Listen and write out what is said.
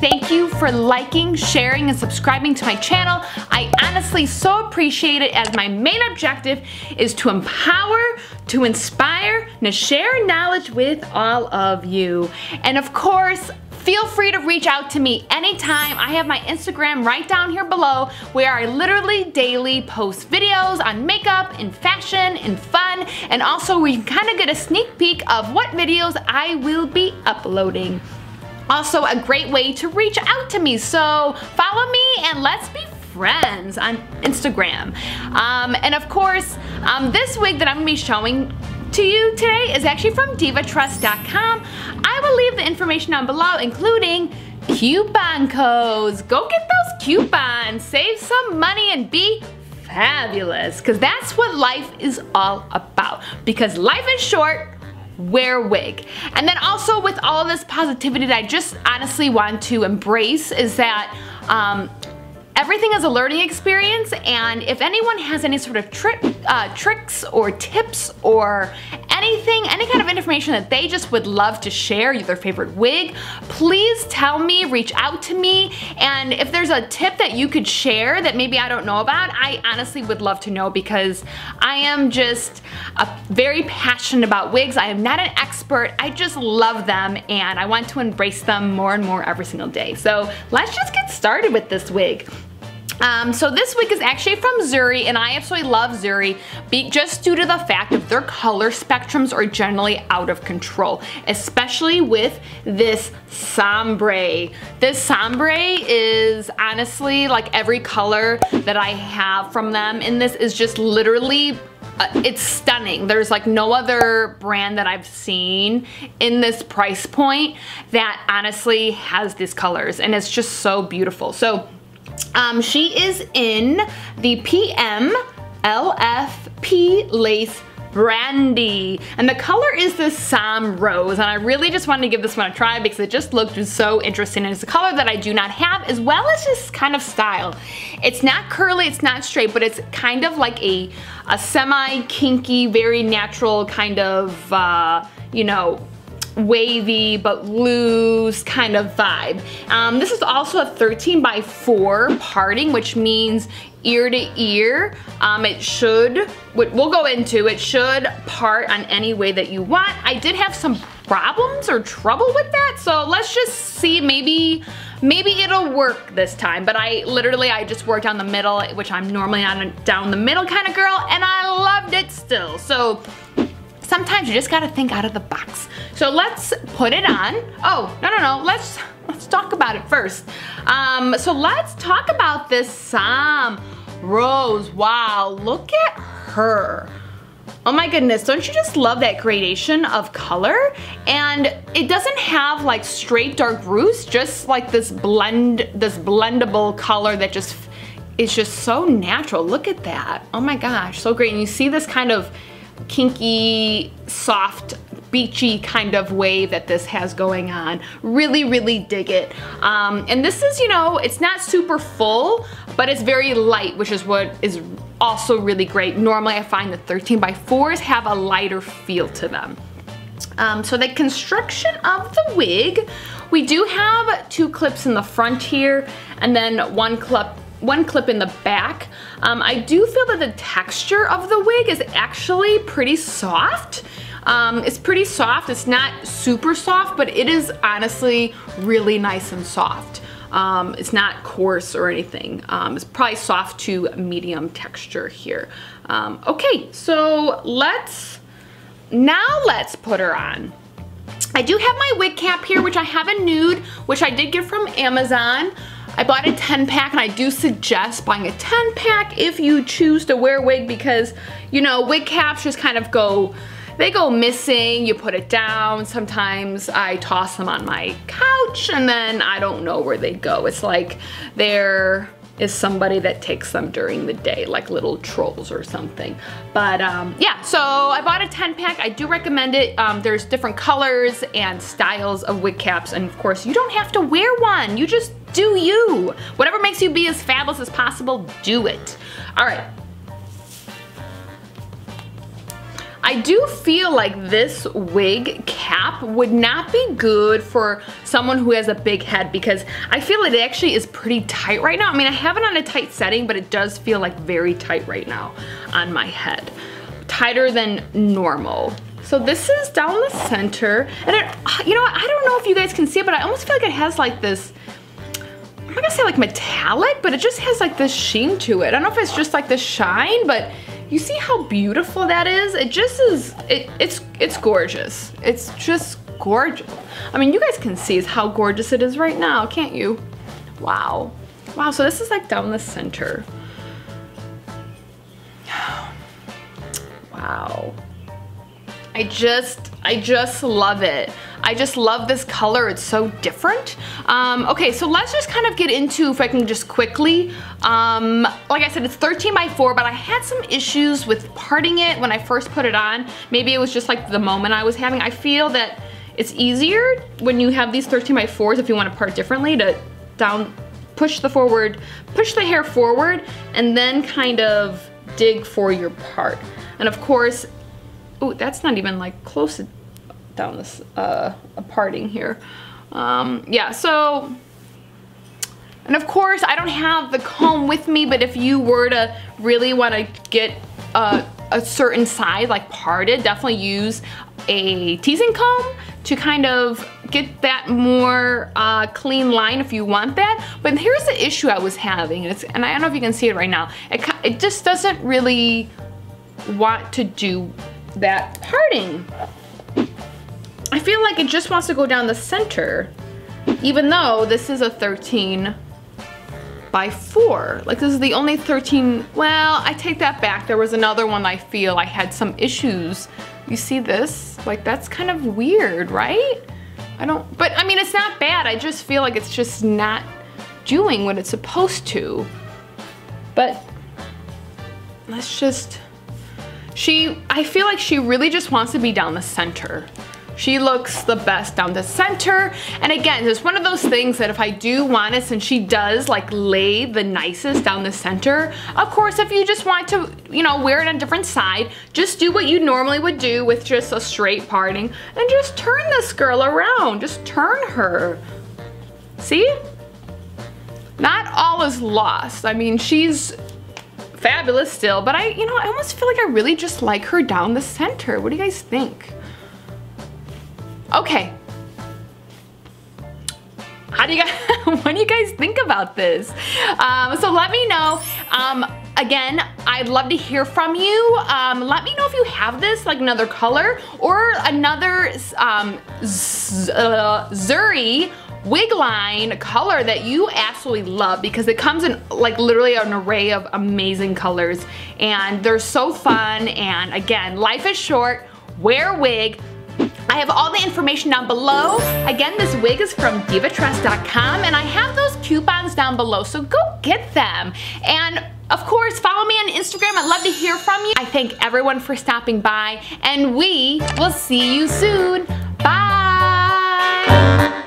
thank you for liking, sharing, and subscribing to my channel. I honestly so appreciate it, as my main objective is to empower, to inspire, and to share knowledge with all of you. And of course, feel free to reach out to me anytime. I have my Instagram right down here below, where I literally daily post videos on makeup and fashion and fun, and also where you can kind of get a sneak peek of what videos I will be uploading. Also a great way to reach out to me, so follow me and let's be friends on Instagram. And of course, this wig that I'm gonna be showing to you today is actually from divatrust.com. I will leave the information down below, including coupon codes. Go get those coupons, save some money, and be fabulous, because that's what life is all about. Because life is short, wear a wig. And then also, with all of this positivity that I just honestly want to embrace, is that everything is a learning experience, and if anyone has any sort of tricks or tips or anything, any kind of information that they just would love to share, their favorite wig, please tell me, reach out to me. And if there's a tip that you could share that maybe I don't know about, I honestly would love to know, because I am just very passionate about wigs. I am not an expert, I just love them, and I want to embrace them more and more every single day. So let's just get started with this wig. So this wig is actually from Zury, and I absolutely love Zury just due to the fact that their color spectrums are generally out of control, especially with this sombre. This sombre is honestly like every color that I have from them in this is just literally it's stunning. There's like no other brand that I've seen in this price point that honestly has these colors, and it's just so beautiful. So she is in the PM LFP Lace Brandy, and the color is the SomROSE, and I really just wanted to give this one a try because it just looked so interesting, and it's a color that I do not have, as well as just kind of style. It's not curly, it's not straight, but it's kind of like a semi-kinky, very natural kind of, you know, wavy but loose kind of vibe. This is also a 13x4 parting, which means ear to ear. It should, we'll go into, it should part on any way that you want. I did have some problems or trouble with that, so let's just see, maybe it'll work this time. But I just worked down the middle, which I'm normally not a down the middle kind of girl, and I loved it still. So sometimes you just gotta think out of the box. So let's put it on. Oh, no, let's talk about it first. So let's talk about this SomROSE. Wow, look at her. Oh my goodness, don't you just love that gradation of color? And it doesn't have like straight dark roots, just like this blendable color that just is just so natural. Look at that. Oh my gosh, so great. And you see this kind of kinky, soft, beachy kind of wave that this has going on. Really, really dig it. And this is, you know, it's not super full, but it's very light, which is what is also really great. Normally I find the 13x4s have a lighter feel to them. So the construction of the wig, we do have 2 clips in the front here, and then one clip in the back. I do feel that the texture of the wig is actually pretty soft. It's pretty soft. It's not super soft, but it is honestly really nice and soft. It's not coarse or anything. It's probably soft to medium texture here. Okay, so let's put her on. I do have my wig cap here, which I have a nude, which I did get from Amazon. I bought a 10-pack, and I do suggest buying a 10-pack if you choose to wear a wig, because, you know, wig caps just kind of go missing. You put it down. Sometimes I toss them on my couch, and then I don't know where they go. It's like there is somebody that takes them during the day, like little trolls or something. But yeah, so I bought a 10-pack. I do recommend it. There's different colors and styles of wig caps, and of course you don't have to wear one. You just do you. Whatever makes you be as fabulous as possible, do it. All right. I do feel like this wig cap would not be good for someone who has a big head because I feel it actually is pretty tight right now. I mean, I have it on a tight setting, but it does feel like very tight right now on my head. Tighter than normal. So this is down the center, and it, you know what, I don't know if you guys can see it, but I almost feel like it has like this, I'm not gonna say like metallic, but it just has like this sheen to it. I don't know if it's just like the shine, but you see how beautiful that is? It just is, it's gorgeous. It's just gorgeous. I mean, you guys can see how gorgeous it is right now, can't you? Wow. Wow, so this is like down the center. Wow. I just love it. I just love this color. It's so different. Okay, so let's just kind of get into, if I can just quickly, like I said, it's 13 by 4, but I had some issues with parting it when I first put it on. Maybe it was just like the moment I was having. I feel that it's easier when you have these 13 by 4s if you want to part differently to push the hair forward and then kind of dig for your part. And of course, oh, that's not even like close down this parting here. Yeah, so, and of course I don't have the comb with me, but if you were to really want to get a certain size like parted, definitely use a teasing comb to kind of get that more clean line if you want that. But here's the issue I was having, and I don't know if you can see it right now. It just doesn't really want to do that parting. I feel like it just wants to go down the center, even though this is a 13 by 4. Like this is the only 13, well, I take that back. There was another one I feel I had some issues. You see this? Like that's kind of weird, right? But I mean, it's not bad. I just feel like it's just not doing what it's supposed to. But let's just, I feel like she really just wants to be down the center. She looks the best down the center. And again, it's one of those things that if I do want it, since she does like lay the nicest down the center, of course, if you just want to, you know, wear it on a different side, just do what you normally would do with just a straight parting and just turn this girl around. Just turn her. See? Not all is lost. I mean, she's fabulous still, but I almost feel like I really just like her down the center. What do you guys think? Okay. How do you guys, what do you guys think about this? So let me know. Again, I'd love to hear from you. Let me know if you have this, like another color or another Zury wig line color that you absolutely love, because it comes in like literally an array of amazing colors and they're so fun. And again, life is short, wear a wig. I have all the information down below. Again, this wig is from divatress.com and I have those coupons down below, so go get them. And of course, follow me on Instagram. I'd love to hear from you. I thank everyone for stopping by and we will see you soon. Bye.